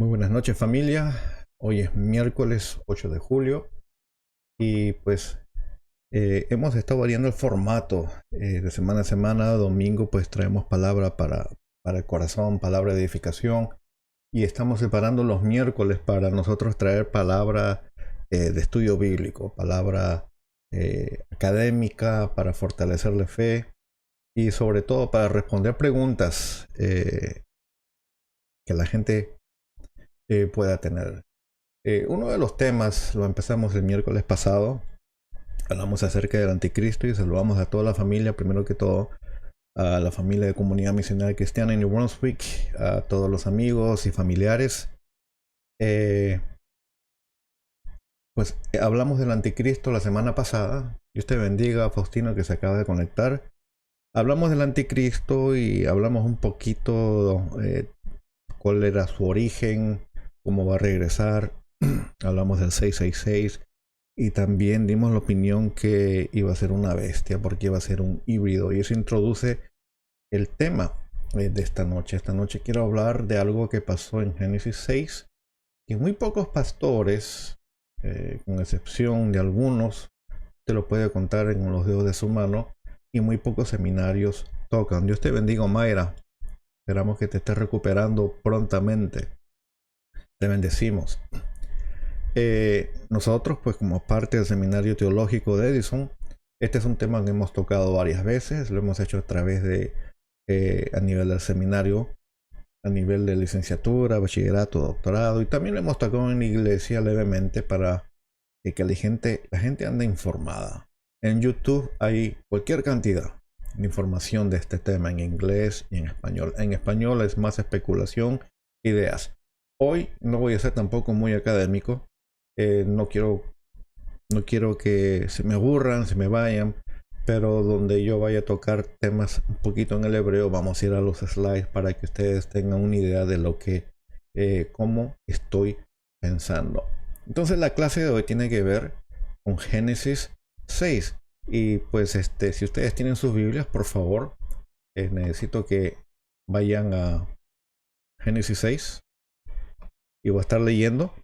Muy buenas noches, familia. Hoy es miércoles 8 de julio y pues hemos estado variando el formato de semana a semana. Domingo pues traemos palabra para el corazón, palabra de edificación, y estamos separando los miércoles para nosotros traer palabra de estudio bíblico, palabra académica para fortalecer la fe y sobre todo para responder preguntas que la gente pueda tener. Uno de los temas lo empezamos el miércoles pasado. Hablamos acerca del anticristo y saludamos a toda la familia, primero que todo a la familia de Comunidad Misionera Cristiana en New Brunswick, a todos los amigos y familiares. Hablamos del anticristo la semana pasada. Dios te bendiga, Faustino, que se acaba de conectar. Hablamos del anticristo y hablamos un poquito cuál era su origen, cómo va a regresar. Hablamos del 666 y también dimos la opinión que iba a ser una bestia porque iba a ser un híbrido, y eso introduce el tema de esta noche. Esta noche quiero hablar de algo que pasó en Génesis 6, que muy pocos pastores, con excepción de algunos, te lo puede contar en los dedos de su mano, y muy pocos seminarios tocan. Dios te bendiga, Mayra. Esperamos que te estés recuperando prontamente. Te bendecimos. Nosotros, pues como parte del seminario teológico de Edison, este es un tema que hemos tocado varias veces. Lo hemos hecho a través de a nivel del seminario, a nivel de licenciatura, bachillerato, doctorado, y también lo hemos tocado en la iglesia levemente para que la gente ande informada. En YouTube hay cualquier cantidad de información de este tema en inglés y en español. En español es más especulación, ideas. Hoy no voy a ser tampoco muy académico. No quiero que se me aburran, se me vayan, pero donde yo vaya a tocar temas un poquito en el hebreo, vamos a ir a los slides para que ustedes tengan una idea de lo que, cómo estoy pensando. Entonces la clase de hoy tiene que ver con Génesis 6. Y pues si ustedes tienen sus Biblias, por favor, necesito que vayan a Génesis 6 y voy a estar leyendo.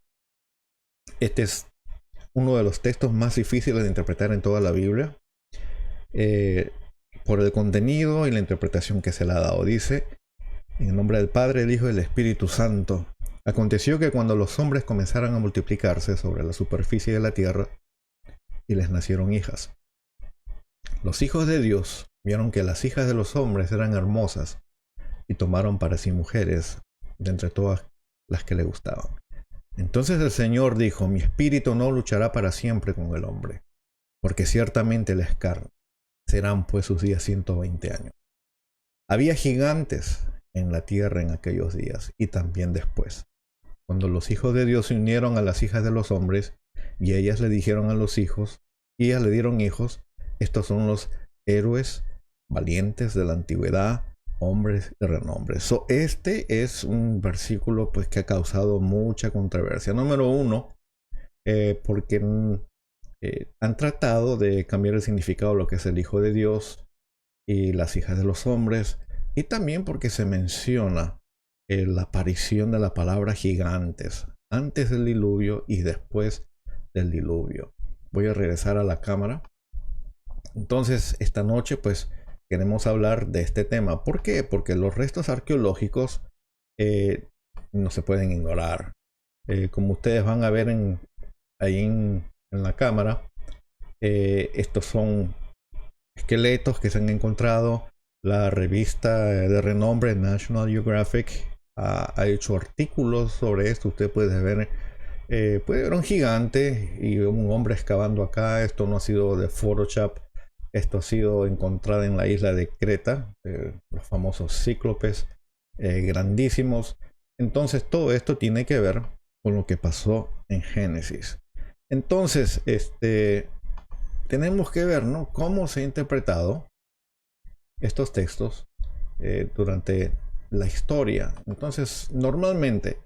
Este es uno de los textos más difíciles de interpretar en toda la Biblia, por el contenido y la interpretación que se le ha dado. Dice: en el nombre del Padre, del Hijo y del Espíritu Santo. Aconteció que cuando los hombres comenzaron a multiplicarse sobre la superficie de la tierra, y les nacieron hijas, los hijos de Dios vieron que las hijas de los hombres eran hermosas, y tomaron para sí mujeres de entre todas las que le gustaban. Entonces el Señor dijo: mi espíritu no luchará para siempre con el hombre, porque ciertamente él es carne. Serán pues sus días 120 años. Había gigantes en la tierra en aquellos días y también después, cuando los hijos de Dios se unieron a las hijas de los hombres, y ellas le dijeron a los hijos, y ellas le dieron hijos. Estos son los héroes valientes de la antigüedad, hombres de renombre. Este es un versículo pues que ha causado mucha controversia. Número uno, porque han tratado de cambiar el significado de lo que es el Hijo de Dios y las hijas de los hombres, y también porque se menciona la aparición de la palabra gigantes antes del diluvio y después del diluvio. Voy a regresar a la cámara. Entonces esta noche pues queremos hablar de este tema. ¿Por qué? Porque los restos arqueológicos no se pueden ignorar. Como ustedes van a ver ahí en la cámara, estos son esqueletos que se han encontrado. La revista de renombre National Geographic ha hecho artículos sobre esto. Usted puede ver un gigante y un hombre excavando acá. Esto no ha sido de Photoshop. Esto ha sido encontrado en la isla de Creta, los famosos cíclopes grandísimos. Entonces todo esto tiene que ver con lo que pasó en Génesis. Entonces tenemos que ver, ¿no?, cómo se han interpretado estos textos durante la historia. Entonces normalmente,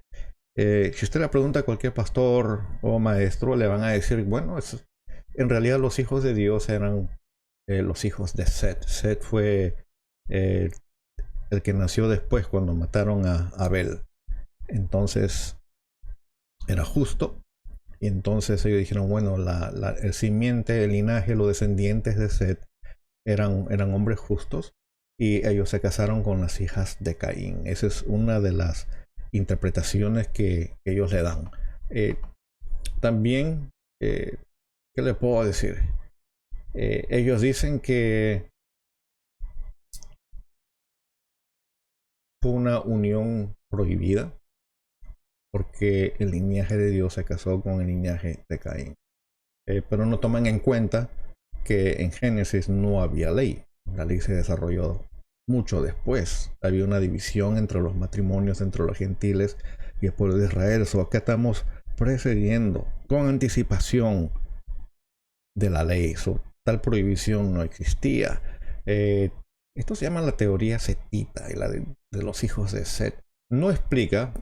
si usted le pregunta a cualquier pastor o maestro, le van a decir, bueno, en realidad los hijos de Dios eran los hijos de Set. Set fue el que nació después cuando mataron a Abel. Entonces era justo. Y entonces ellos dijeron, bueno, el simiente, el linaje, los descendientes de Set eran hombres justos y ellos se casaron con las hijas de Caín. Esa es una de las interpretaciones que ellos le dan. Eh, también, ¿qué le puedo decir? Ellos dicen que fue una unión prohibida porque el linaje de Dios se casó con el linaje de Caín. Pero no toman en cuenta que en Génesis no había ley. La ley se desarrolló mucho después. Había una división entre los matrimonios entre los gentiles y el pueblo de Israel. So, acá estamos precediendo con anticipación de la ley. So, tal prohibición no existía. Esto se llama la teoría setita y la de los hijos de Set. No explica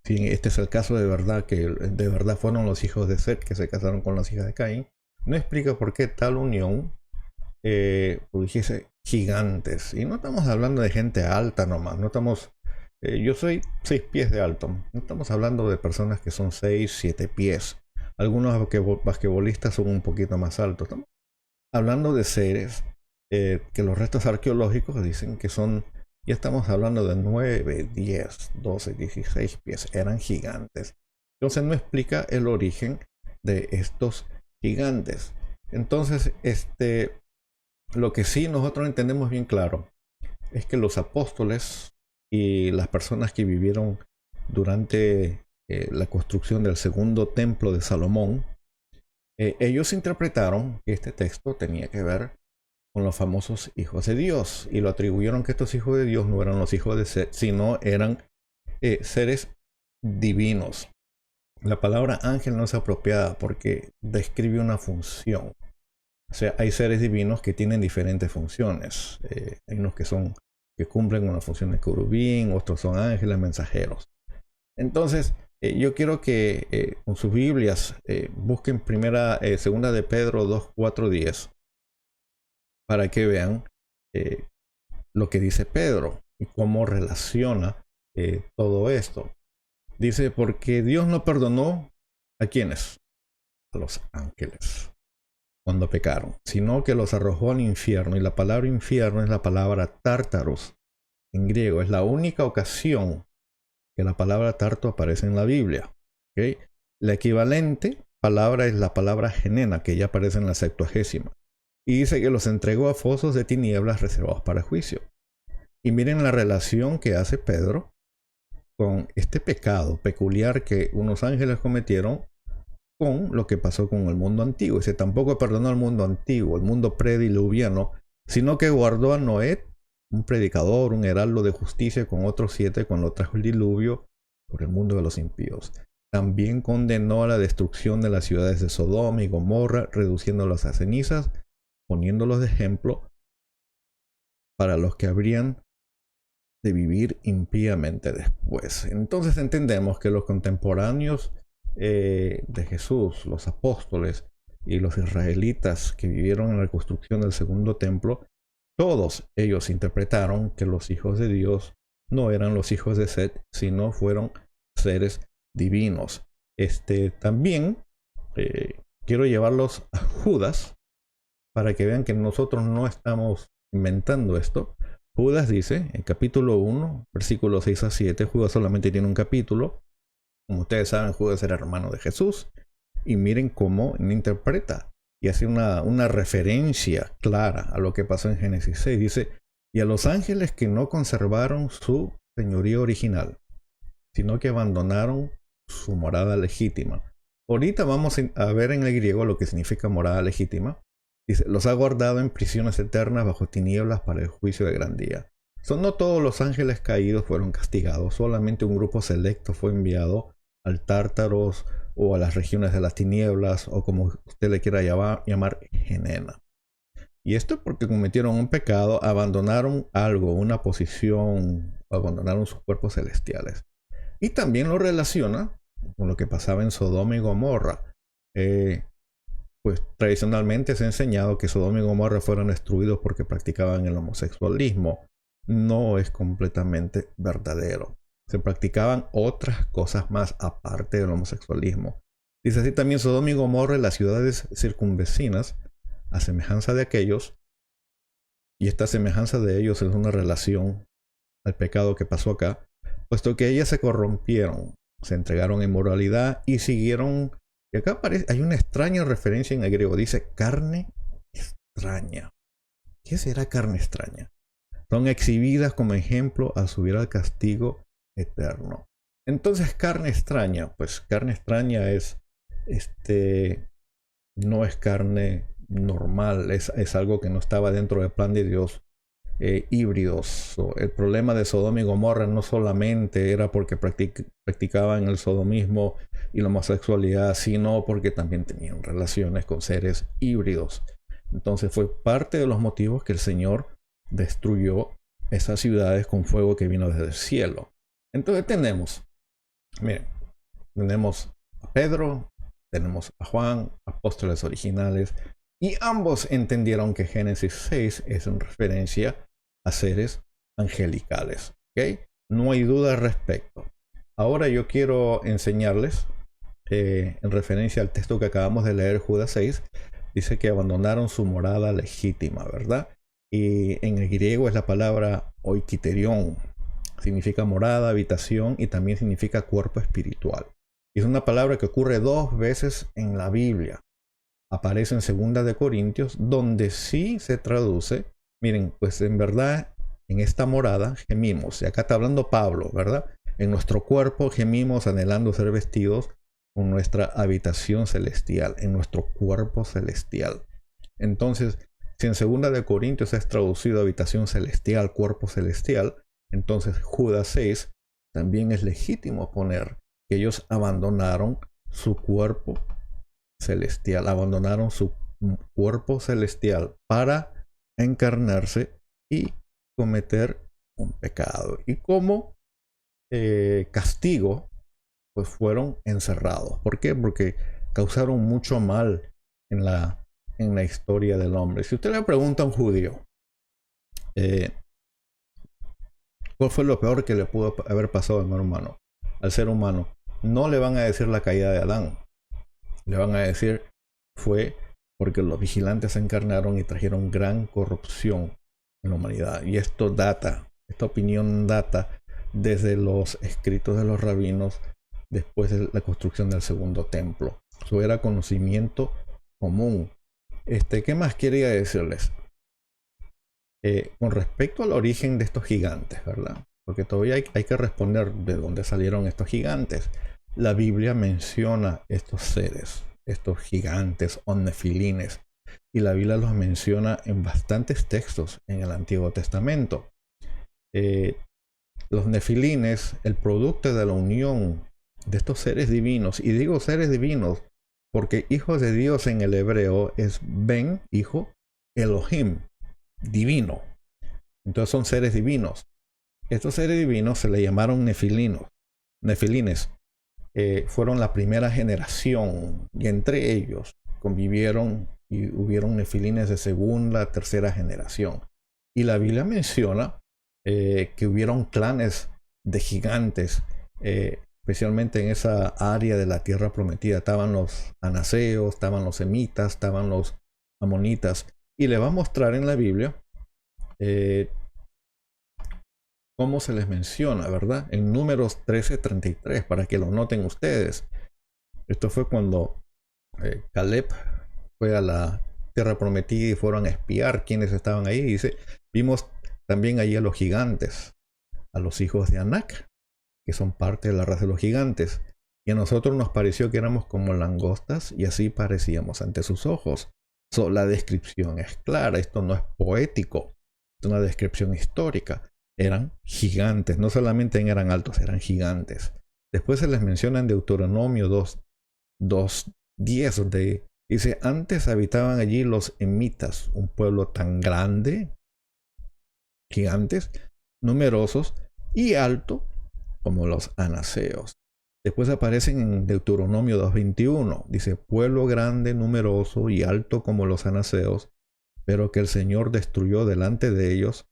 si este es el caso de verdad, que de verdad fueron los hijos de Set que se casaron con las hijas de Caín. No explica por qué tal unión dijese gigantes. Y no estamos hablando de gente alta nomás. No estamos. Yo soy 6 pies de alto. No estamos hablando de personas que son 6, 7 pies. Algunos basquetbolistas son un poquito más altos. Estamos hablando de seres que los restos arqueológicos dicen que son. Ya estamos hablando de 9, 10, 12, 16 pies. Eran gigantes. Entonces no explica el origen de estos gigantes. Entonces, lo que sí nosotros entendemos bien claro es que los apóstoles y las personas que vivieron durante la construcción del segundo templo de Salomón, ellos interpretaron que este texto tenía que ver con los famosos hijos de Dios y lo atribuyeron que estos hijos de Dios no eran los hijos de Set, sino eran seres divinos. La palabra ángel no es apropiada porque describe una función. O sea, hay seres divinos que tienen diferentes funciones. Hay unos que cumplen una función de querubín, otros son ángeles mensajeros. Entonces, yo quiero que con sus Biblias busquen segunda de Pedro 2, 4, 10 para que vean lo que dice Pedro y cómo relaciona todo esto. Dice, porque Dios no perdonó ¿a quiénes? A los ángeles cuando pecaron, sino que los arrojó al infierno. Y la palabra infierno es la palabra tártaros en griego. Es la única ocasión que la palabra tarto aparece en la Biblia. ¿Okay? La equivalente palabra es la palabra genena, que ya aparece en la Septuagésima. Y dice que los entregó a fosos de tinieblas reservados para juicio. Y miren la relación que hace Pedro con este pecado peculiar que unos ángeles cometieron con lo que pasó con el mundo antiguo. Dice, tampoco perdonó al mundo antiguo, el mundo prediluviano, sino que guardó a Noé, un predicador, un heraldo de justicia, con otros 7 cuando trajo el diluvio por el mundo de los impíos. También condenó a la destrucción de las ciudades de Sodoma y Gomorra, reduciéndolas a cenizas, poniéndolos de ejemplo para los que habrían de vivir impíamente después. Entonces entendemos que los contemporáneos de Jesús, los apóstoles y los israelitas que vivieron en la construcción del segundo templo, todos ellos interpretaron que los hijos de Dios no eran los hijos de Set, sino fueron seres divinos. También quiero llevarlos a Judas para que vean que nosotros no estamos inventando esto. Judas dice en capítulo 1, versículos 6 a 7, Judas solamente tiene un capítulo. Como ustedes saben, Judas era hermano de Jesús. Y miren cómo interpreta y hace una referencia clara a lo que pasó en Génesis 6. Dice, y a los ángeles que no conservaron su señoría original, sino que abandonaron su morada legítima. Ahorita vamos a ver en el griego lo que significa morada legítima. Dice, los ha guardado en prisiones eternas bajo tinieblas para el juicio de gran día. No todos los ángeles caídos fueron castigados, solamente un grupo selecto fue enviado al Tártaros o a las regiones de las tinieblas, o como usted le quiera llamar Genena. Y esto porque cometieron un pecado, abandonaron algo, una posición, abandonaron sus cuerpos celestiales. Y también lo relaciona con lo que pasaba en Sodoma y Gomorra. Pues tradicionalmente se ha enseñado que Sodoma y Gomorra fueron destruidos porque practicaban el homosexualismo. No es completamente verdadero. se practicaban otras cosas más aparte del homosexualismo. Dice así también Sodoma y Gomorra y las ciudades circunvecinas, a semejanza de aquellos, y esta semejanza de ellos es una relación al pecado que pasó acá, puesto que ellas se corrompieron, se entregaron en moralidad y siguieron, y acá aparece, hay una extraña referencia en el griego, dice carne extraña. ¿Qué será carne extraña? Son exhibidas como ejemplo al subir al castigo eterno. Entonces, carne extraña, pues carne extraña es, no es carne normal, es algo que no estaba dentro del plan de Dios. Híbridos. El problema de Sodoma y Gomorra no solamente era porque practicaban el sodomismo y la homosexualidad, sino porque también tenían relaciones con seres híbridos. Entonces fue parte de los motivos que el Señor destruyó esas ciudades con fuego que vino desde el cielo. Entonces miren, tenemos a Pedro, tenemos a Juan, apóstoles originales, y ambos entendieron que Génesis 6 es en referencia a seres angelicales. ¿Okay? No hay duda al respecto. Ahora yo quiero enseñarles, en referencia al texto que acabamos de leer, Judas 6, dice que abandonaron su morada legítima, ¿verdad? Y en el griego es la palabra oikiterion. Significa morada, habitación y también significa cuerpo espiritual. Y es una palabra que ocurre 2 veces en la Biblia. Aparece en 2 de Corintios, donde sí se traduce, miren, pues en verdad en esta morada gemimos, y acá está hablando Pablo, ¿verdad? En nuestro cuerpo gemimos anhelando ser vestidos con nuestra habitación celestial, en nuestro cuerpo celestial. Entonces, si en 2 de Corintios es traducido habitación celestial, cuerpo celestial, entonces Judas 6 también es legítimo poner que ellos abandonaron su cuerpo celestial, abandonaron su cuerpo celestial para encarnarse y cometer un pecado. Y como castigo, pues fueron encerrados. ¿Por qué? Porque causaron mucho mal en la historia del hombre. Si usted le pregunta a un judío, ¿cuál fue lo peor que le pudo haber pasado al ser humano? No le van a decir la caída de Adán. Le van a decir fue porque los vigilantes se encarnaron y trajeron gran corrupción en la humanidad. Y esta opinión data desde los escritos de los rabinos después de la construcción del segundo templo. Eso era conocimiento común. ¿Qué más quería decirles? Con respecto al origen de estos gigantes, ¿verdad? Porque todavía hay que responder de dónde salieron estos gigantes. La Biblia menciona estos seres, estos gigantes o nefilines, y la Biblia los menciona en bastantes textos en el Antiguo Testamento. Los nefilines, el producto de la unión de estos seres divinos, y digo seres divinos porque hijos de Dios en el hebreo es Ben, hijo, Elohim, divino. Entonces son seres divinos. Estos seres divinos se le llamaron nefilines. Fueron la primera generación y entre ellos convivieron y hubieron nefilines de segunda, tercera generación. Y la Biblia menciona que hubieron clanes de gigantes, especialmente en esa área de la tierra prometida. Estaban los anaseos, estaban los semitas, estaban los amonitas. Y le va a mostrar en la Biblia cómo se les menciona, ¿verdad? En Números 13:33, para que lo noten ustedes. Esto fue cuando Caleb fue a la tierra prometida y fueron a espiar quienes estaban ahí. Dice, vimos también allí a los gigantes, a los hijos de Anac, que son parte de la raza de los gigantes. Y a nosotros nos pareció que éramos como langostas y así parecíamos ante sus ojos. La descripción es clara, esto no es poético, es una descripción histórica. Eran gigantes, no solamente eran altos, eran gigantes. Después se les menciona en Deuteronomio 2:10, donde dice, antes habitaban allí los emitas, un pueblo tan grande, gigantes, numerosos y alto como los anaseos. Después aparecen en Deuteronomio 2:21, dice, pueblo grande, numeroso y alto como los anaseos, pero que el Señor destruyó delante de ellos.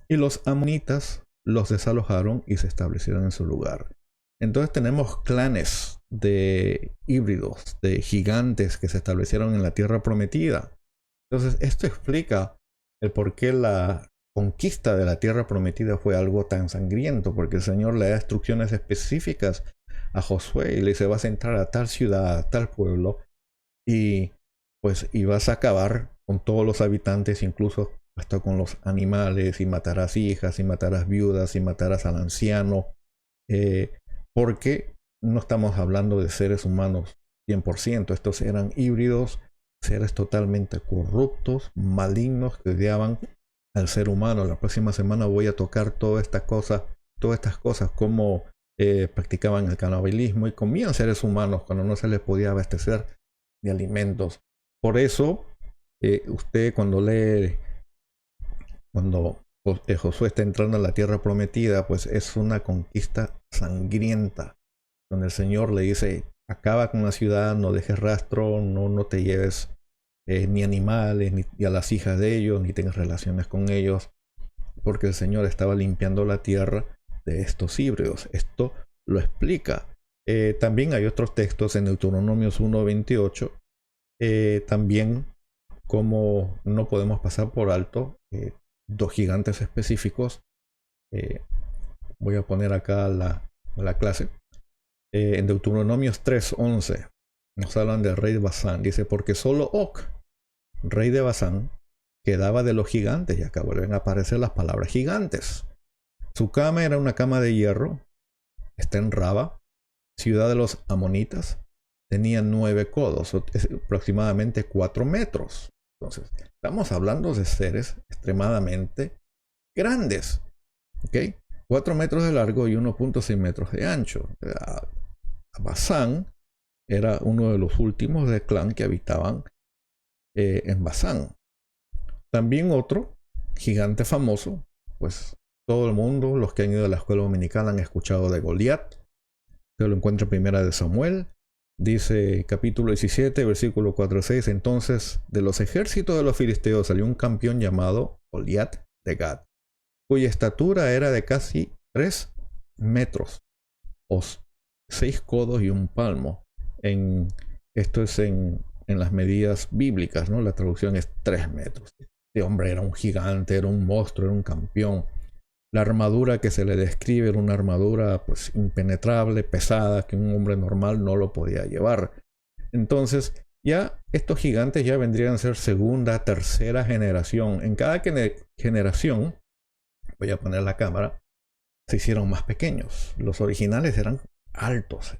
Y los amonitas los desalojaron y se establecieron en su lugar. Entonces tenemos clanes de híbridos, de gigantes que se establecieron en la tierra prometida. Entonces esto explica el por qué la conquista de la tierra prometida fue algo tan sangriento, porque el Señor le da instrucciones específicas a Josué y le dice: vas a entrar a tal ciudad, a tal pueblo, y pues y vas a acabar con todos los habitantes, incluso hasta con los animales, y matarás hijas, y matarás viudas, y matarás al anciano, porque no estamos hablando de seres humanos 100%. Estos eran híbridos, seres totalmente corruptos, malignos, que odiaban al ser humano. La próxima semana voy a tocar todas estas cosas, como practicaban el canibalismo y comían seres humanos cuando no se les podía abastecer de alimentos. Por eso, usted cuando lee, cuando Josué está entrando a la tierra prometida, pues es una conquista sangrienta, donde el Señor le dice: acaba con la ciudad, no dejes rastro, no te lleves ni animales, ni a las hijas de ellos, ni tengas relaciones con ellos, porque el Señor estaba limpiando la tierra de estos híbridos. Esto lo explica. También hay otros textos en Deuteronomios 1:28, también como no podemos pasar por alto dos gigantes específicos. Voy a poner acá la clase. En Deuteronomios 3:11 nos hablan del rey de Basán. Dice: porque solo Og, rey de Basán, quedaba de los gigantes. Y acá vuelven a aparecer las palabras gigantes. Su cama era una cama de hierro. Está en Raba, ciudad de los amonitas. Tenía 9 codos, aproximadamente 4 metros. Entonces, estamos hablando de seres extremadamente grandes. ¿Ok? 4 metros de largo y 1.6 metros de ancho. Basán era uno de los últimos del clan que habitaban en Basán. También otro gigante famoso, pues todo el mundo, los que han ido a la escuela dominical, han escuchado de Goliat. Se lo encuentra en Primera de Samuel. Dice capítulo 17, versículo 4-6. Entonces de los ejércitos de los filisteos salió un campeón llamado Goliat de Gad, cuya estatura era de casi 3 metros, o 6 codos y un palmo. Esto es en las medidas bíblicas, ¿no? La traducción es 3 metros. Este hombre era un gigante, era un monstruo, era un campeón. La armadura que se le describe era una armadura pues impenetrable, pesada, que un hombre normal no lo podía llevar. Entonces ya estos gigantes ya vendrían a ser segunda, tercera generación. En cada generación, voy a poner la cámara, se hicieron más pequeños. Los originales eran altos.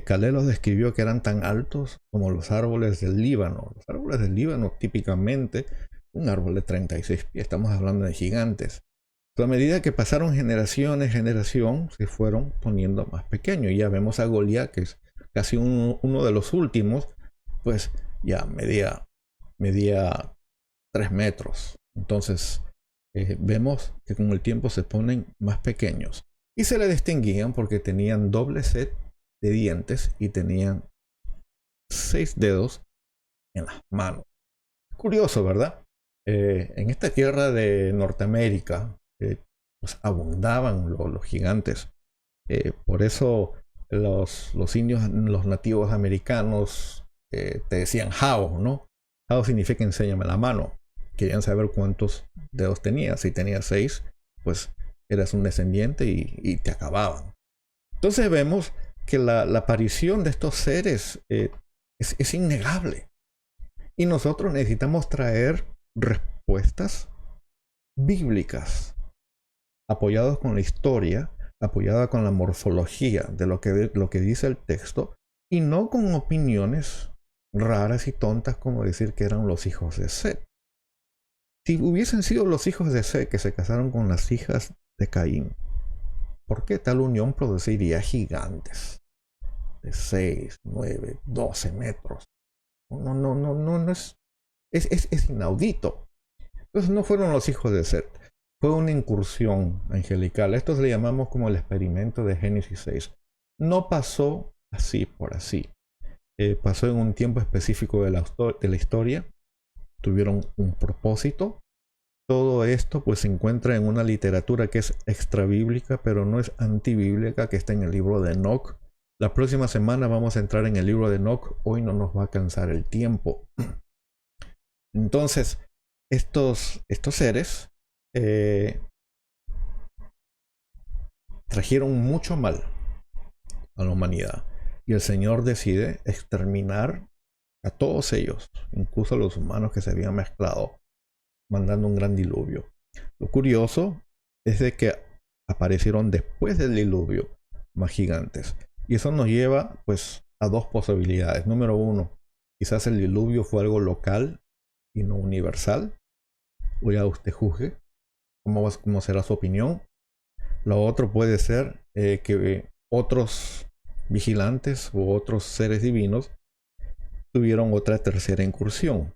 Calais los describió que eran tan altos como los árboles del Líbano. Los árboles del Líbano, típicamente un árbol de 36 pies. Estamos hablando de gigantes. A medida que pasaron generación, se fueron poniendo más pequeños. Ya vemos a Goliat, que es casi uno de los últimos, pues ya medía 3 metros. Entonces vemos que con el tiempo se ponen más pequeños. Y se le distinguían porque tenían doble set de dientes y tenían 6 dedos en las manos. Curioso, ¿verdad? En esta tierra de Norteamérica, pues abundaban los gigantes. Por eso los indios, los nativos americanos, te decían How, ¿no? How significa enséñame la mano. Querían saber cuántos dedos tenía. Si tenía 6, pues eras un descendiente y te acababan. Entonces vemos que la aparición de estos seres es innegable. Y nosotros necesitamos traer respuestas bíblicas, apoyadas con la historia, apoyada con la morfología de lo que dice el texto, y no con opiniones raras y tontas como decir que eran los hijos de Set. Si hubiesen sido los hijos de Set que se casaron con las hijas de Caín, ¿por qué tal unión produciría gigantes de 6, 9, 12 metros? No es inaudito. Entonces no fueron los hijos de Set. Fue una incursión angelical. Esto le llamamos como el experimento de Génesis 6. No pasó así por así. Pasó en un tiempo específico de la historia. Tuvieron un propósito. todo esto pues se encuentra en una literatura que es extrabíblica, pero no es antibíblica, que está en el libro de Enoc. La próxima semana vamos a entrar en el libro de Enoc. Hoy no nos va a alcanzar el tiempo. Entonces, estos seres trajeron mucho mal a la humanidad. Y el Señor decide exterminar a todos ellos, incluso a los humanos que se habían mezclado, mandando un gran diluvio. Lo curioso es de que aparecieron después del diluvio más gigantes. Y eso nos lleva pues a dos posibilidades. Número uno, quizás el diluvio fue algo local y no universal. O ya usted juzgue cómo será su opinión. Lo otro puede ser que otros vigilantes u otros seres divinos tuvieron otra tercera incursión.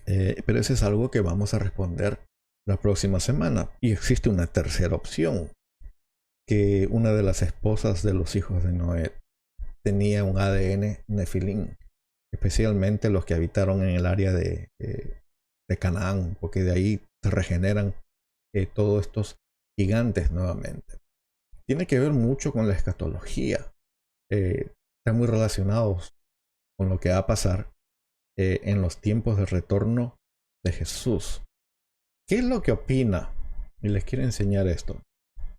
Pero eso es algo que vamos a responder la próxima semana. Y existe una tercera opción, que una de las esposas de los hijos de Noé tenía un ADN nefilín, especialmente los que habitaron en el área de Canaán, porque de ahí se regeneran todos estos gigantes nuevamente. Tiene que ver mucho con la escatología. Están muy relacionados con lo que va a pasar en los tiempos de retorno de Jesús. ¿Qué es lo que opina? Y les quiero enseñar esto.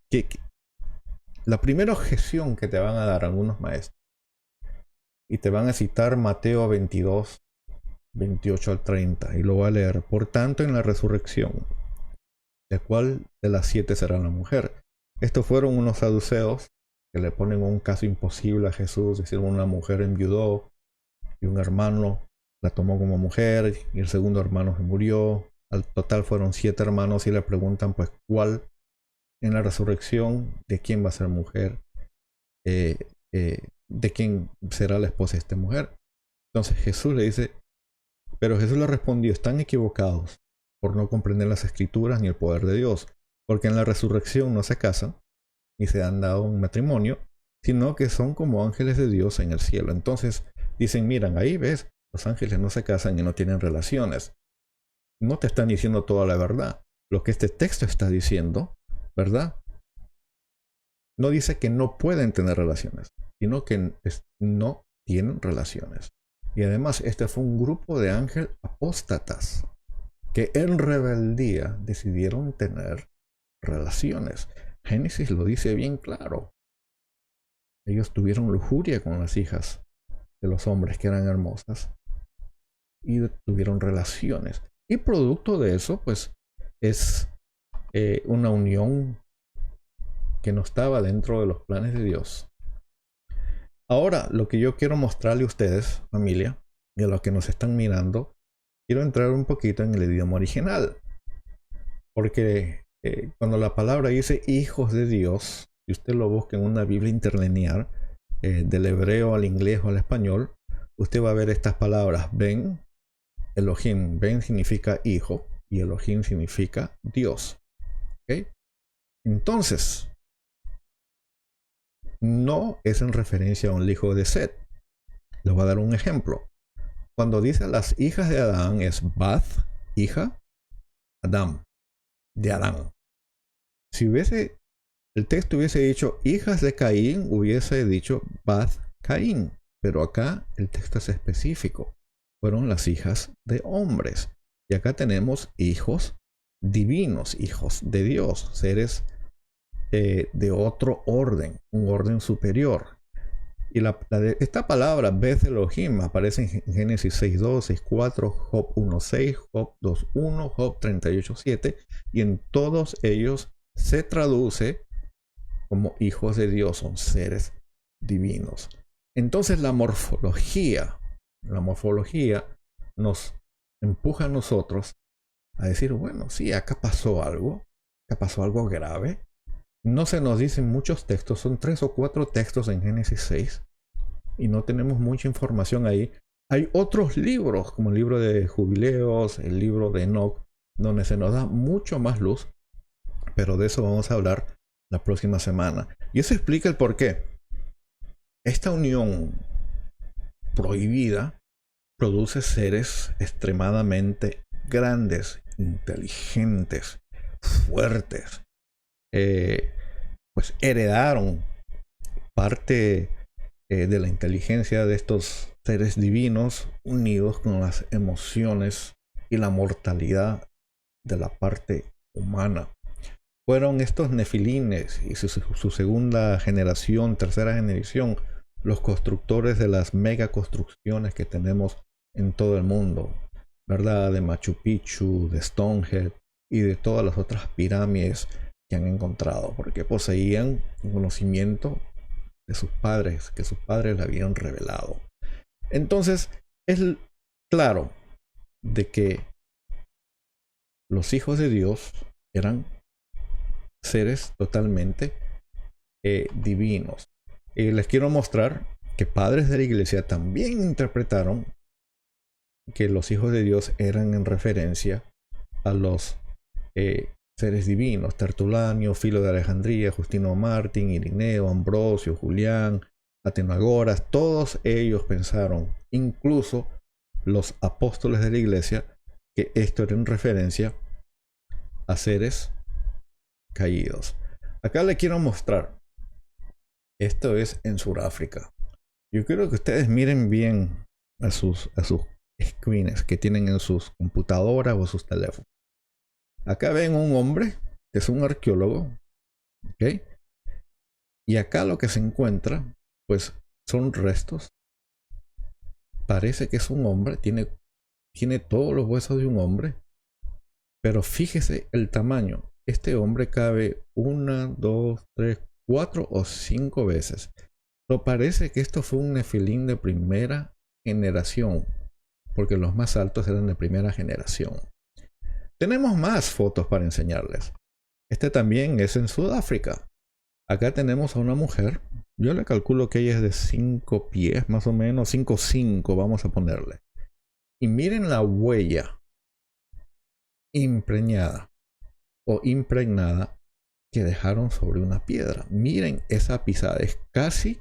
Que la primera objeción que te van a dar algunos maestros, y te van a citar Mateo 22, 28 al 30, y lo voy a leer. Por tanto, en la resurrección, ¿de cuál de las 7 será la mujer? Estos fueron unos saduceos que le ponen un caso imposible a Jesús, es decir, una mujer enviudó y un hermano la tomó como mujer y el segundo hermano se murió. Al total fueron 7 hermanos y le preguntan pues cuál en la resurrección, de quién va a ser mujer, de quién será la esposa de esta mujer. Entonces Jesús le dice, pero Jesús le respondió, están equivocados por no comprender las escrituras ni el poder de Dios, porque en la resurrección no se casan ni se han dado un matrimonio, sino que son como ángeles de Dios en el cielo. Entonces dicen, miran, ahí ves, los ángeles no se casan y no tienen relaciones. No te están diciendo toda la verdad. Lo que este texto está diciendo, ¿verdad? No dice que no pueden tener relaciones, sino que no tienen relaciones. Y además, este fue un grupo de ángeles apóstatas que en rebeldía decidieron tener relaciones. Génesis lo dice bien claro. Ellos tuvieron lujuria con las hijas de los hombres que eran hermosas y tuvieron relaciones. Y producto de eso, pues, es una unión que no estaba dentro de los planes de Dios. Ahora, lo que yo quiero mostrarle a ustedes, familia, y a los que nos están mirando, quiero entrar un poquito en el idioma original. Porque cuando la palabra dice hijos de Dios, si usted lo busca en una Biblia interlineal, del hebreo al inglés o al español, usted va a ver estas palabras. Ben, Elohim. Ben significa hijo y Elohim significa Dios. ¿Okay? Entonces, no es en referencia a un hijo de Set. Les voy a dar un ejemplo. Cuando dice las hijas de Adán es Bath, hija, Adam, de Adán. Si el texto hubiese dicho hijas de Caín, hubiese dicho Bath, Caín. Pero acá el texto es específico. Fueron las hijas de hombres. Y acá tenemos hijos divinos, hijos de Dios, seres de otro orden, un orden superior. Y esta palabra Beth Elohim aparece en Génesis 6.2, 6.4, Job 1.6, Job 2.1, Job 38.7, y en todos ellos se traduce como hijos de Dios, son seres divinos. Entonces la morfología nos empuja a nosotros a decir, bueno, sí, acá pasó algo grave. No se nos dicen muchos textos, son 3 o 4 textos en Génesis 6 y no tenemos mucha información ahí. Hay otros libros, como el libro de Jubileos, el libro de Enoc, donde se nos da mucho más luz, pero de eso vamos a hablar la próxima semana. Y eso explica el por qué. Esta unión prohibida produce seres extremadamente grandes, inteligentes, fuertes, pues heredaron parte de la inteligencia de estos seres divinos unidos con las emociones y la mortalidad de la parte humana. Fueron estos nefilines y su segunda generación, tercera generación, los constructores de las mega construcciones que tenemos en todo el mundo, ¿verdad? De Machu Picchu, de Stonehenge y de todas las otras pirámides que han encontrado, porque poseían un conocimiento de sus padres, que sus padres le habían revelado. Entonces, es claro de que los hijos de Dios eran seres totalmente divinos. Y les quiero mostrar que padres de la iglesia también interpretaron que los hijos de Dios eran en referencia a los seres divinos: Tertulanio, Filo de Alejandría, Justino Mártir, Irineo, Ambrosio, Julián, Atenagoras. Todos ellos pensaron, incluso los apóstoles de la iglesia, que esto era en referencia a seres caídos. Acá le quiero mostrar. Esto es en Sudáfrica. Yo quiero que ustedes miren bien a sus screens que tienen en sus computadoras o sus teléfonos. Acá ven un hombre que es un arqueólogo, ¿ok? Y acá lo que se encuentra, pues, son restos. Parece que es un hombre, tiene todos los huesos de un hombre, pero fíjese el tamaño. Este hombre cabe 1, 2, 3, 4 o 5 veces. Pero parece que esto fue un nefilín de primera generación, porque los más altos eran de primera generación. Tenemos más fotos para enseñarles. Este también es en Sudáfrica. Acá tenemos a una mujer. Yo le calculo que ella es de 5 pies, más o menos, 5'5", vamos a ponerle. Y miren la huella impregnada que dejaron sobre una piedra. Miren esa pisada, es casi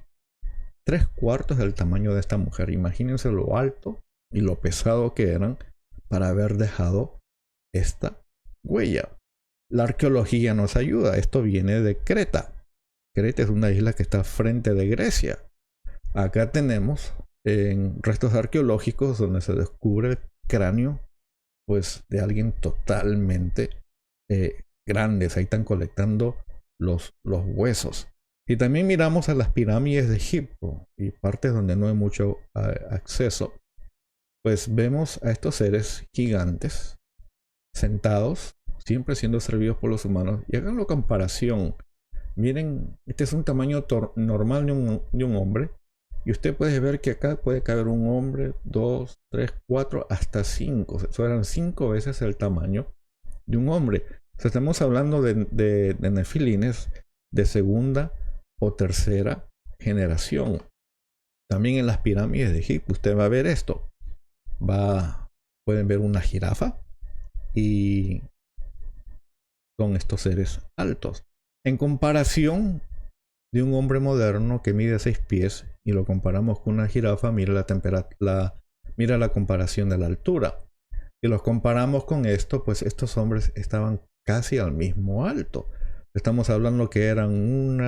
3/4 del tamaño de esta mujer. Imagínense lo alto y lo pesado que eran para haber dejado esta huella. La arqueología nos ayuda. Esto viene de Creta. Creta es una isla que está frente de Grecia. Acá tenemos en restos arqueológicos donde se descubre el cráneo, pues, de alguien totalmente grandes. Ahí están colectando los huesos. Y también miramos a las pirámides de Egipto y partes donde no hay mucho acceso. Pues vemos a estos seres gigantes sentados, siempre siendo servidos por los humanos. Y hagan la comparación. Miren, este es un tamaño normal de un hombre. Y usted puede ver que acá puede caber un hombre, 2, 3, 4, hasta 5. Eso eran 5 veces el tamaño de un hombre. O sea, estamos hablando de nefilines de segunda o tercera generación. También en las pirámides de Egipto usted va a ver esto. Pueden ver una jirafa y con estos seres altos. En comparación de un hombre moderno que mide 6 pies y lo comparamos con una jirafa, mira la comparación de la altura. Si los comparamos con esto, pues estos hombres estaban casi al mismo alto. Estamos hablando que eran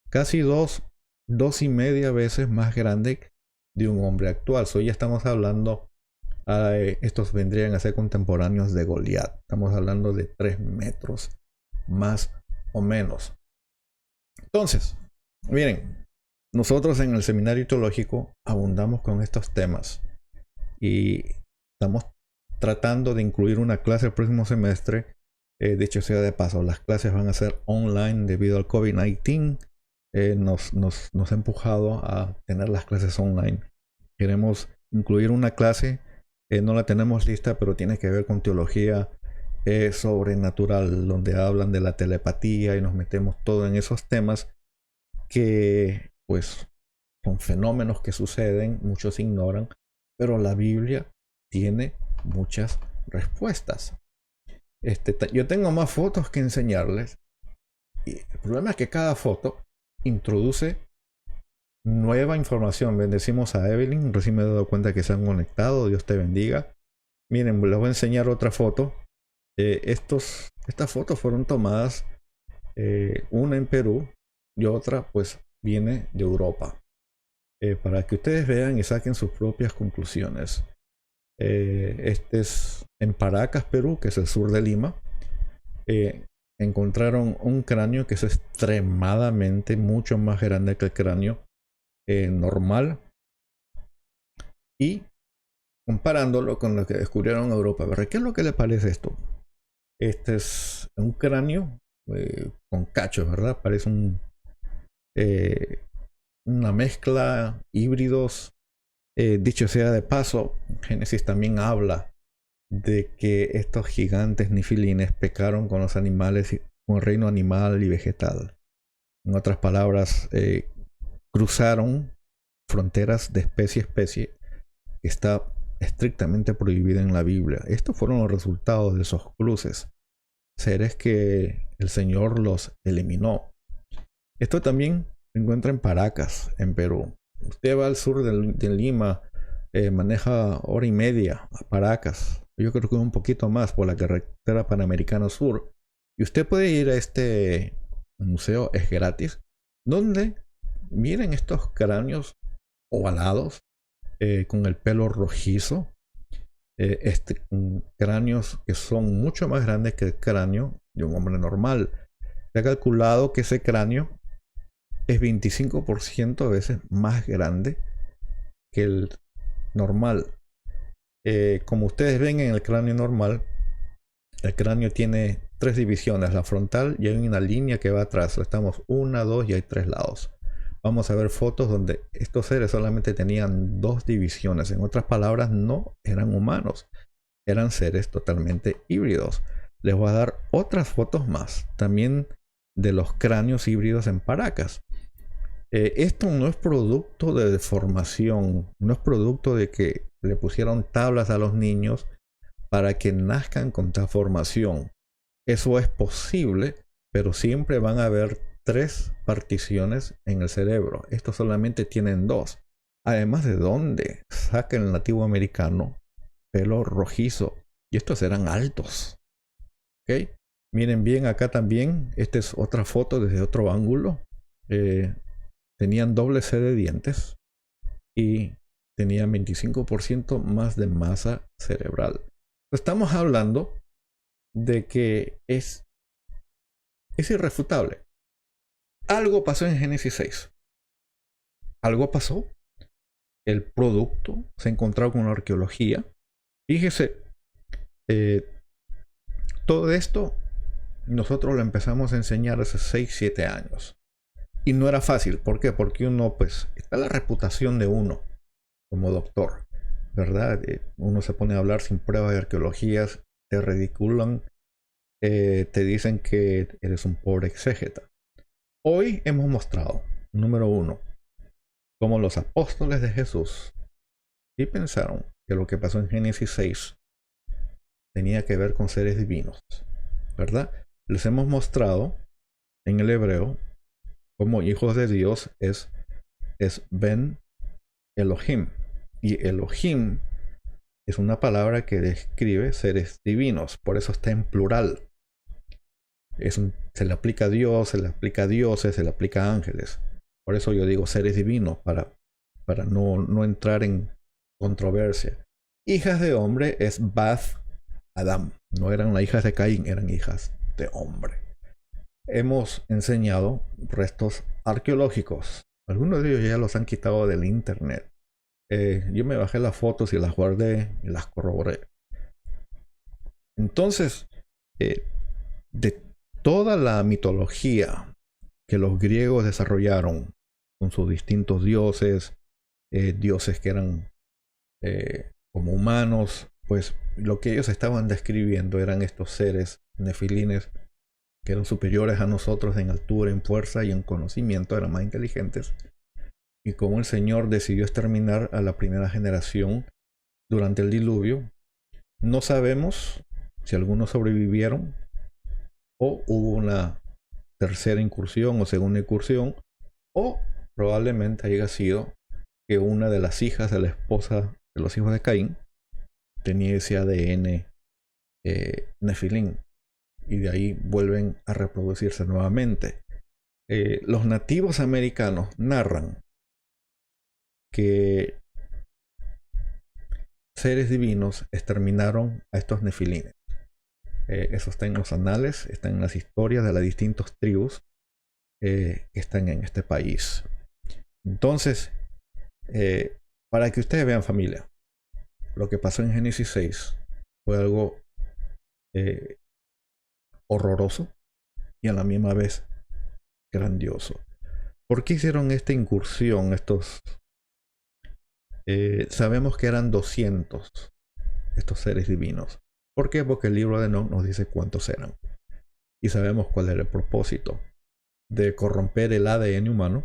casi dos y media veces más grande de un hombre actual. Ya estamos hablando, estos vendrían a ser contemporáneos de Goliat. Estamos hablando de 3 metros más o menos. Entonces, miren, nosotros en el seminario teológico abundamos con estos temas y estamos tratando de incluir una clase el próximo semestre. Dicho sea de paso, las clases van a ser online debido al COVID-19. Nos ha empujado a tener las clases online. Queremos incluir una clase, no la tenemos lista, pero tiene que ver con teología sobrenatural, donde hablan de la telepatía y nos metemos todo en esos temas que, pues, son fenómenos que suceden, muchos ignoran, pero la Biblia tiene muchas respuestas. Yo tengo más fotos que enseñarles y el problema es que cada foto introduce nueva información. Bendecimos a Evelyn, recién me he dado cuenta que se han conectado. Dios te bendiga. Miren, les voy a enseñar otra foto. Estas fotos fueron tomadas, una en Perú y otra pues viene de Europa. Para que ustedes vean y saquen sus propias conclusiones. Este es en Paracas, Perú, que es el sur de Lima. Encontraron un cráneo que es extremadamente mucho más grande que el cráneo normal, y comparándolo con lo que descubrieron en Europa. ¿Verdad? ¿Qué es lo que le parece esto? Este es un cráneo con cachos, ¿verdad? Parece una mezcla, híbridos. Dicho sea de paso, Génesis también habla de que estos gigantes nifilines pecaron con los animales, con el reino animal y vegetal. En otras palabras, cruzaron fronteras de especie a especie, que está estrictamente prohibida en la Biblia. Estos fueron los resultados de esos cruces, seres que el Señor los eliminó. Esto también se encuentra en Paracas, en Perú. Usted va al sur de Lima, maneja hora y media a Paracas. Yo creo que un poquito más por la carretera Panamericana Sur. Y usted puede ir a este museo, es gratis, donde miren estos cráneos ovalados, con el pelo rojizo. Cráneos que son mucho más grandes que el cráneo de un hombre normal. Se ha calculado que ese cráneo es 25% veces más grande que el normal. Como ustedes ven en el cráneo normal, el cráneo tiene tres divisiones: la frontal, y hay una línea que va atrás. Estamos 1, 2 y hay 3 lados. Vamos a ver fotos donde estos seres solamente tenían 2 divisiones. En otras palabras, no eran humanos, eran seres totalmente híbridos. Les voy a dar otras fotos más también de los cráneos híbridos en Paracas. Esto no es producto de deformación, no es producto de que le pusieron tablas a los niños para que nazcan con tal formación. Eso es posible, pero siempre van a haber 3 particiones en el cerebro. Estos solamente tienen 2. Además, ¿de dónde saca el nativo americano pelo rojizo? Y estos eran altos. ¿Ok? Miren bien acá también. Esta es otra foto desde otro ángulo. Tenían doble C de dientes y tenían 25% más de masa cerebral. Estamos hablando de que es irrefutable. Algo pasó en Génesis 6. Algo pasó. El producto se encontró con la arqueología. Fíjese, todo esto nosotros lo empezamos a enseñar hace 6-7 años. Y no era fácil. ¿Por qué? Porque uno, pues, está la reputación de uno como doctor, ¿verdad? Uno se pone a hablar sin pruebas de arqueologías, te ridiculan, te dicen que eres un pobre exégeta. Hoy hemos mostrado, número 1, cómo los apóstoles de Jesús sí pensaron que lo que pasó en Génesis 6 tenía que ver con seres divinos, ¿verdad? Les hemos mostrado en el hebreo como hijos de Dios es Ben Elohim. Y Elohim es una palabra que describe seres divinos, por eso está en plural. Se le aplica a Dios, se le aplica a dioses, se le aplica a ángeles. Por eso yo digo seres divinos, para no entrar en controversia. Hijas de hombre es Bath Adam. No eran las hijas de Caín, eran hijas de hombre. Hemos enseñado restos arqueológicos. Algunos de ellos ya los han quitado del internet. Yo me bajé las fotos y las guardé y las corroboré. Entonces, de toda la mitología que los griegos desarrollaron con sus distintos dioses, dioses que eran como humanos, pues lo que ellos estaban describiendo eran estos seres nefilines que eran superiores a nosotros en altura, en fuerza y en conocimiento, eran más inteligentes. Y como el Señor decidió exterminar a la primera generación durante el diluvio, no sabemos si algunos sobrevivieron o hubo una tercera incursión o segunda incursión, o probablemente haya sido que una de las hijas de la esposa de los hijos de Caín tenía ese ADN Nefilín, y de ahí vuelven a reproducirse nuevamente. Los nativos americanos narran que seres divinos exterminaron a estos nefilines. Eso está en los anales, está en las historias de las distintas tribus que están en este país. Entonces, para que ustedes vean, familia, lo que pasó en Génesis 6 fue algo horroroso y a la misma vez grandioso. ¿Por qué hicieron esta incursión estos? Sabemos que eran 200 estos seres divinos. ¿Por qué? Porque el libro de Enoc nos dice cuántos eran. Y sabemos cuál era el propósito de corromper el ADN humano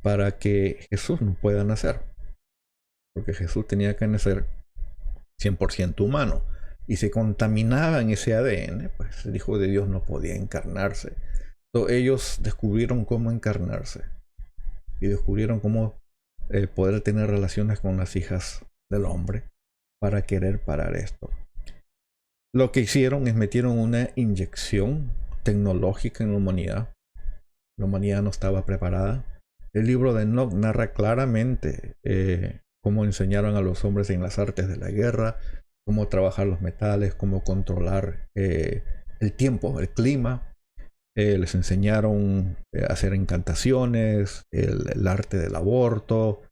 para que Jesús no pueda nacer. Porque Jesús tenía que nacer 100% humano. Y se contaminaba en ese ADN, pues el Hijo de Dios no podía encarnarse. Entonces, ellos descubrieron cómo encarnarse. Y descubrieron cómo poder tener relaciones con las hijas del hombre para querer parar esto. Lo que hicieron es metieron una inyección tecnológica en la humanidad. La humanidad no estaba preparada. El libro de Enoc narra claramente cómo enseñaron a los hombres en las artes de la guerra, cómo trabajar los metales, cómo controlar el tiempo, el clima. Les enseñaron a hacer encantaciones, el arte del aborto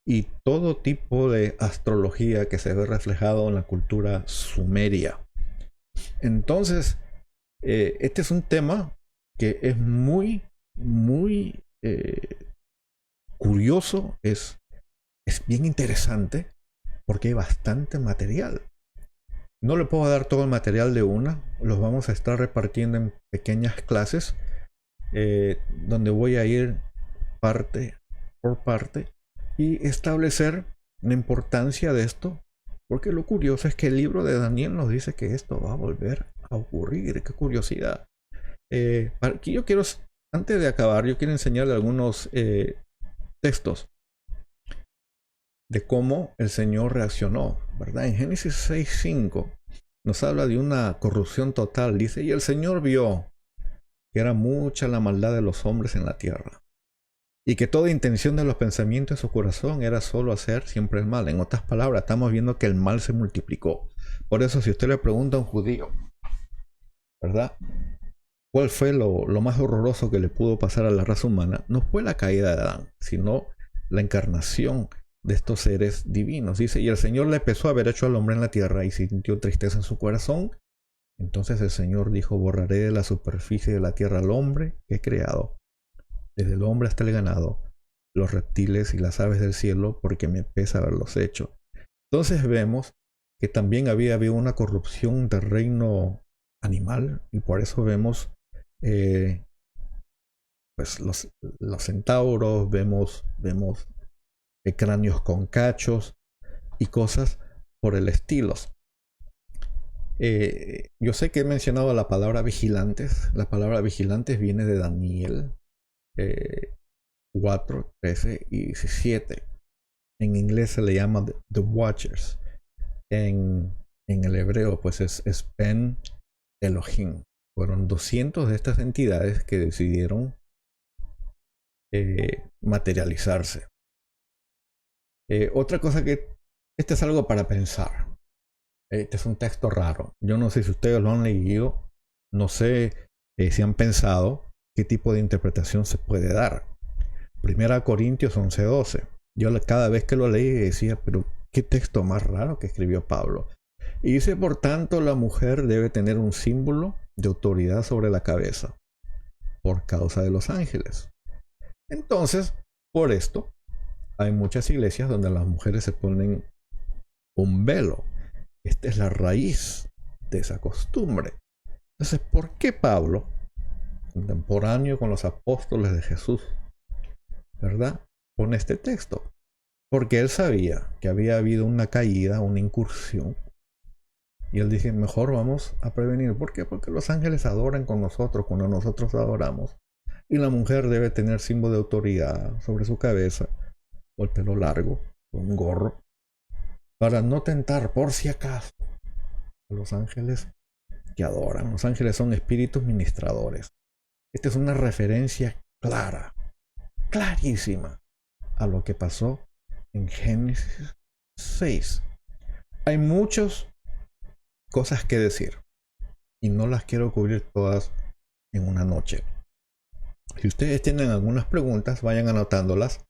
y todo tipo de astrología que se ve reflejado en la cultura sumeria. Entonces, este es un tema que es muy curioso, es bien interesante porque hay bastante material. No le puedo dar todo el material de una, los vamos a estar repartiendo en pequeñas clases donde voy a ir parte por parte y establecer la importancia de esto, porque lo curioso es que el libro de Daniel nos dice que esto va a volver a ocurrir. Qué curiosidad. Aquí yo quiero, antes de acabar, yo quiero enseñarle algunos textos de cómo el Señor reaccionó, ¿verdad? En Génesis 6:5 nos habla de una corrupción total. Dice, y el Señor vio que era mucha la maldad de los hombres en la tierra, y que toda intención de los pensamientos de su corazón era solo hacer siempre el mal. En otras palabras, estamos viendo que el mal se multiplicó. Por eso, si usted le pregunta a un judío, ¿verdad?, ¿cuál fue lo más horroroso que le pudo pasar a la raza humana? No fue la caída de Adán, sino la encarnación de estos seres divinos. Dice, y el Señor le pesó haber hecho al hombre en la tierra y sintió tristeza en su corazón. Entonces el Señor dijo, borraré de la superficie de la tierra al hombre que he creado, desde el hombre hasta el ganado, los reptiles y las aves del cielo, porque me pesa haberlos hecho. Entonces vemos que también había habido una corrupción del reino animal, y por eso vemos pues los centauros, vemos cráneos con cachos y cosas por el estilo. Yo sé que he mencionado la palabra vigilantes. La palabra vigilantes viene de Daniel 4, 13 y 17. En inglés se le llama The Watchers. En el hebreo pues es Ben Elohim. Fueron 200 de estas entidades que decidieron materializarse. Otra cosa que... Este es algo para pensar. Este es un texto raro. Yo no sé si ustedes lo han leído. No sé si han pensado qué tipo de interpretación se puede dar. Primera Corintios 11:12. Yo cada vez que lo leí decía, pero qué texto más raro que escribió Pablo. Y dice, por tanto, la mujer debe tener un símbolo de autoridad sobre la cabeza, por causa de los ángeles. Entonces, por esto, hay muchas iglesias donde las mujeres se ponen un velo. Esta es la raíz de esa costumbre. Entonces, ¿por qué Pablo, contemporáneo con los apóstoles de Jesús, ¿verdad?, pone este texto? Porque él sabía que había habido una caída, una incursión. Y él dice, mejor vamos a prevenir. ¿Por qué? Porque los ángeles adoran con nosotros cuando nosotros adoramos. Y la mujer debe tener símbolo de autoridad sobre su cabeza, o el pelo largo, o un gorro, para no tentar por si acaso a los ángeles que adoran. Los ángeles son espíritus ministradores. Esta es una referencia clara, clarísima a lo que pasó en Génesis 6. Hay muchas cosas que decir y no las quiero cubrir todas en una noche. Si ustedes tienen algunas preguntas, vayan anotándolas.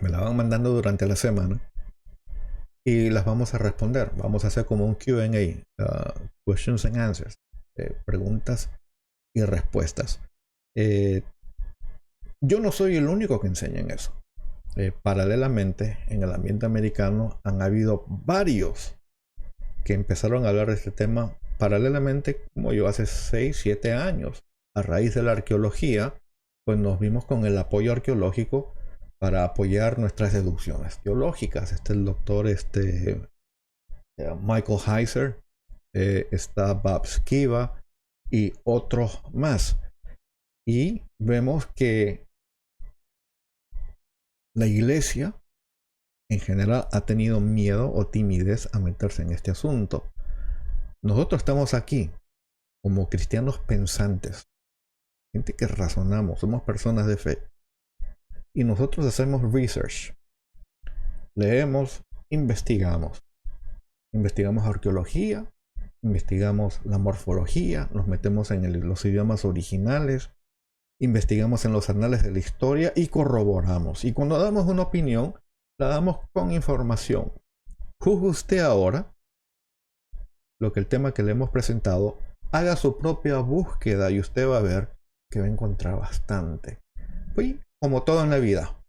Me las van mandando durante la semana y las vamos a responder. Vamos a hacer como un Q&A, questions and answers, preguntas y respuestas. Yo no soy el único que enseña en eso. Paralelamente, en el ambiente americano han habido varios que empezaron a hablar de este tema paralelamente, como yo, hace 6, 7 años. A raíz de la arqueología, pues nos vimos con el apoyo arqueológico para apoyar nuestras deducciones teológicas. El doctor Michael Heiser, está Bob Skiba y otros más. Y vemos que la iglesia en general ha tenido miedo o timidez a meterse en este asunto. Nosotros estamos aquí como cristianos pensantes, gente que razonamos, somos personas de fe. Y nosotros hacemos research. Leemos, investigamos. Investigamos arqueología, investigamos la morfología, nos metemos en los idiomas originales, investigamos en los anales de la historia y corroboramos. Y cuando damos una opinión, la damos con información. Juzgue usted ahora lo que el tema que le hemos presentado, haga su propia búsqueda y usted va a ver que va a encontrar bastante. Pues, como todo en la vida,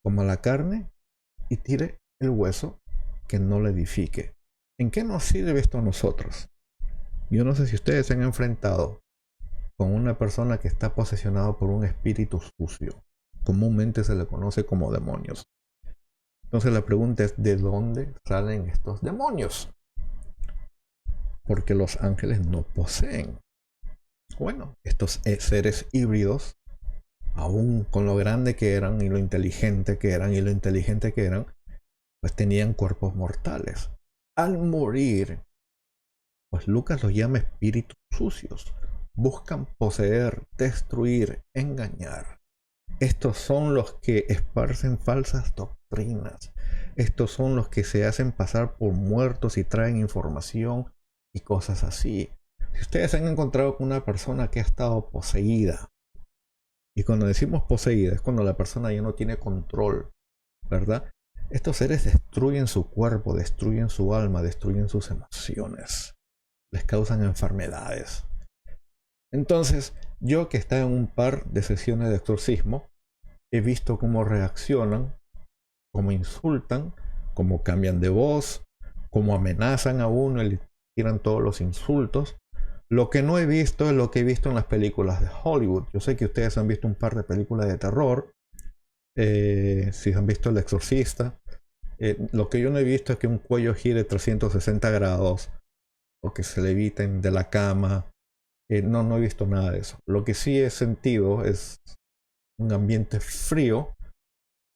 coma la carne y tire el hueso que no le edifique. ¿En qué nos sirve esto a nosotros? Yo no sé si ustedes se han enfrentado con una persona que está posesionada por un espíritu sucio. Comúnmente se le conoce como demonios. Entonces la pregunta es, ¿de dónde salen estos demonios? Porque los ángeles no poseen. Bueno, estos seres híbridos, aún con lo grande que eran y lo inteligente que eran, pues tenían cuerpos mortales. Al morir, pues Lucas los llama espíritus sucios. Buscan poseer, destruir, engañar. Estos son los que esparcen falsas doctrinas. Estos son los que se hacen pasar por muertos y traen información y cosas así. Si ustedes se han encontrado con una persona que ha estado poseída, y cuando decimos poseída es cuando la persona ya no tiene control, ¿verdad? Estos seres destruyen su cuerpo, destruyen su alma, destruyen sus emociones, les causan enfermedades. Entonces, yo que he estado en un par de sesiones de exorcismo, he visto cómo reaccionan, cómo insultan, cómo cambian de voz, cómo amenazan a uno y le tiran todos los insultos. Lo que no he visto es lo que he visto en las películas de Hollywood. Yo sé que ustedes han visto un par de películas de terror. Si han visto El Exorcista. Lo que yo no he visto es que un cuello gire 360 grados o que se leviten de la cama. No he visto nada de eso. Lo que sí he sentido es un ambiente frío,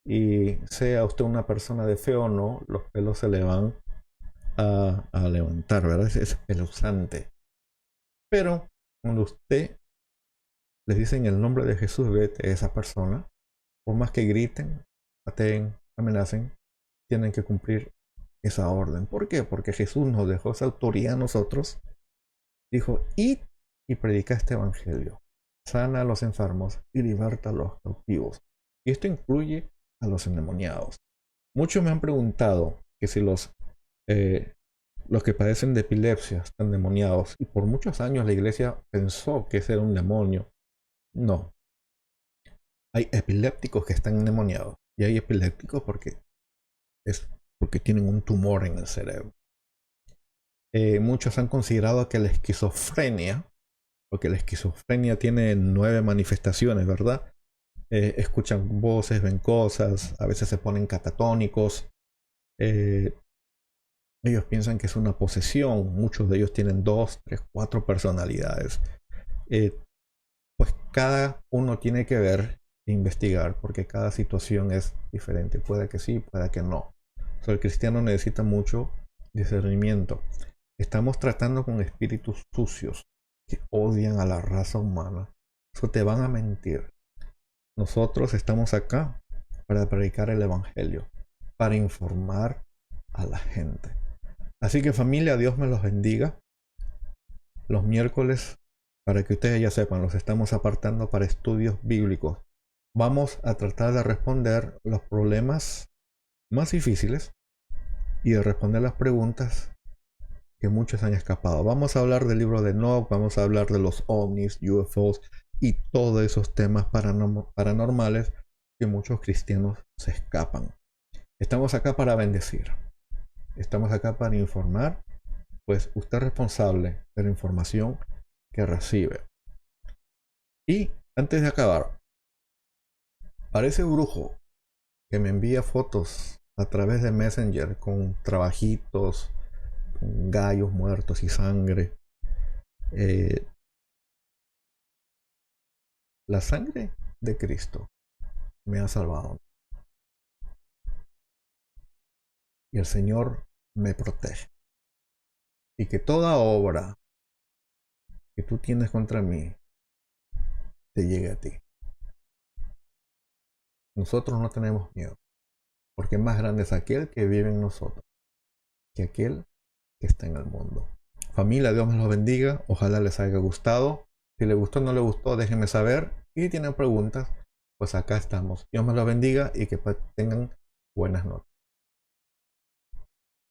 y sea usted una persona de fe o no, los pelos se le van a levantar, ¿verdad? Es espeluznante. Pero cuando usted les dicen el nombre de Jesús, vete a esa persona, por más que griten, pateen, amenacen, tienen que cumplir esa orden. ¿Por qué? Porque Jesús nos dejó esa autoridad a nosotros. Dijo, id y predica este evangelio, sana a los enfermos y liberta a los cautivos. Y esto incluye a los endemoniados. Muchos me han preguntado que si los que padecen de epilepsia están endemoniados, y por muchos años la iglesia pensó que ese era un demonio. No. Hay epilépticos que están endemoniados, y hay epilépticos porque tienen un tumor en el cerebro. Muchos han considerado que la esquizofrenia, porque la esquizofrenia tiene 9 manifestaciones, ¿verdad? Escuchan voces, ven cosas, a veces se ponen catatónicos. Ellos piensan que es una posesión. Muchos de ellos tienen 2, 3, 4 personalidades. Pues cada uno tiene que ver e investigar, porque cada situación es diferente. Puede que sí, puede que no. O sea, el cristiano necesita mucho discernimiento. Estamos tratando con espíritus sucios que odian a la raza humana. Eso te van a mentir. Nosotros estamos acá para predicar el evangelio, para informar a la gente. Así que familia, Dios me los bendiga. Los miércoles, para que ustedes ya sepan, los estamos apartando para estudios bíblicos. Vamos a tratar de responder los problemas más difíciles y de responder las preguntas que muchos han escapado. Vamos a hablar del libro de Enoch, vamos a hablar de los ovnis, UFOs y todos esos temas paranormales que muchos cristianos se escapan. Estamos acá para bendecir. Estamos acá para informar, pues usted es responsable de la información que recibe. Y antes de acabar, para ese brujo que me envía fotos a través de Messenger con trabajitos, con gallos muertos y sangre, la sangre de Cristo me ha salvado. Y el Señor me protege. Y que toda obra que tú tienes contra mí te llegue a ti. Nosotros no tenemos miedo, porque más grande es aquel que vive en nosotros que aquel que está en el mundo. Familia, Dios me los bendiga. Ojalá les haya gustado. Si les gustó o no les gustó, déjenme saber. Y si tienen preguntas, pues acá estamos. Dios me los bendiga y que tengan buenas noches.